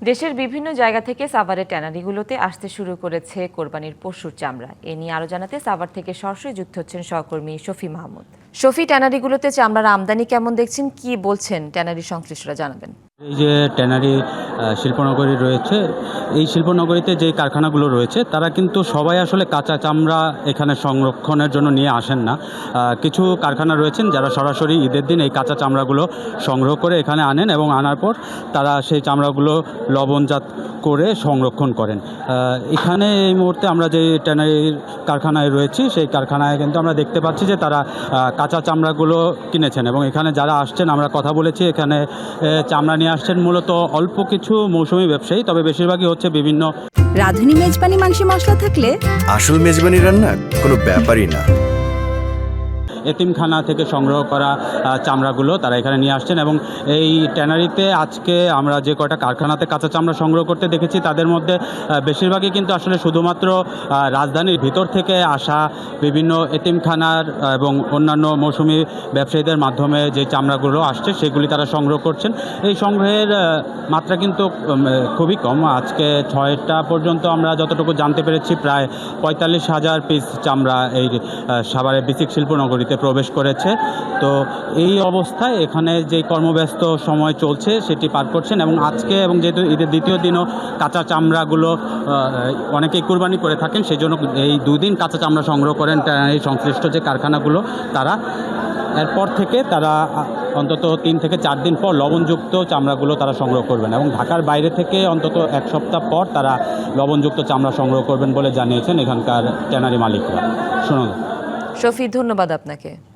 দেশের বিভিন্ন জায়গা থেকে সাভারের ট্যানারিগুলোতে আসতে শুরু করেছে কোরবানির পশুর চামড়া। এ নিয়ে আরো জানাতে সাভার থেকে সরাসরি যুক্ত হচ্ছেন সহকর্মী শফি মাহমুদ। শফি, ট্যানারিগুলোতে চামড়ার আমদানি কেমন দেখছেন, কি বলছেন ট্যানারি সংশ্লিষ্টরা, জানাবেন। এই যে ট্যানারি শিল্পনগরী রয়েছে, এই শিল্পনগরীতে যে কারখানাগুলো রয়েছে তারা কিন্তু সবাই আসলে কাঁচা চামড়া এখানে সংরক্ষণের জন্য নিয়ে আসেন না। কিছু কারখানা রয়েছেন যারা সরাসরি ঈদের দিন এই কাঁচা চামড়াগুলো সংগ্রহ করে এখানে আনেন এবং আনার পর তারা সেই চামড়াগুলো লবণজাত করে সংরক্ষণ করেন। এখানে এই মুহূর্তে আমরা যে ট্যানারির কারখানায় রয়েছি সেই কারখানায় কিন্তু আমরা দেখতে পাচ্ছি যে তারা কাঁচা চামড়াগুলো কিনেছেন এবং এখানে যারা আসছেন আমরা কথা বলেছি, এখানে চামড়া নিয়ে আসছেন মূলত অল্প কিছু মৌসুমী ব্যবসায়ী, তবে বেশিরভাগই হচ্ছে বিভিন্ন রাঁধুনি মেজবানি মাংসে মশলা থাকলে আসল মেজবানি রান্না কোনো ব্যাপারই না। এতিমখানা থেকে সংগ্রহ করা চামড়াগুলো তারা এখানে নিয়ে আসছেন এবং এই ট্যানারিতে আজকে আমরা যে কয়টা কারখানাতে কাঁচা চামড়া সংগ্রহ করতে দেখেছি তাদের মধ্যে বেশিরভাগই কিন্তু আসলে শুধুমাত্র রাজধানীর ভিতর থেকে আসা বিভিন্ন এতিমখানার এবং অন্যান্য মৌসুমি ব্যবসায়ীদের মাধ্যমে যে চামড়াগুলো আসছে সেগুলি তারা সংগ্রহ করছেন। এই সংগ্রহের মাত্রা কিন্তু খুবই কম। আজকে 6টা পর্যন্ত আমরা যতটুকু জানতে পেরেছি প্রায় 45,000 পিস চামড়া এই সাভারের বিসিক শিল্পনগরীতে প্রবেশ করেছে। তো এই অবস্থায় এখানে যে কর্মব্যস্ত সময় চলছে সেটি পার করছেন এবং আজকে এবং যেহেতু ঈদের দ্বিতীয় দিনও কাঁচা চামড়াগুলো অনেকেই কুরবানি করে থাকেন, সেই জন্য এই 2 দিন কাঁচা চামড়া সংগ্রহ করেন এই সংশ্লিষ্ট যে কারখানাগুলো তারা। এরপর থেকে তারা অন্তত 3 থেকে 4 দিন পর লবণযুক্ত চামড়াগুলো তারা সংগ্রহ করবেন এবং ঢাকার বাইরে থেকে অন্তত 1 সপ্তাহ পর তারা লবণযুক্ত চামড়া সংগ্রহ করবেন বলে জানিয়েছেন এখানকার ট্যানারি মালিকরা। শুনুন। শফি, ধন্যবাদ আপনাকে।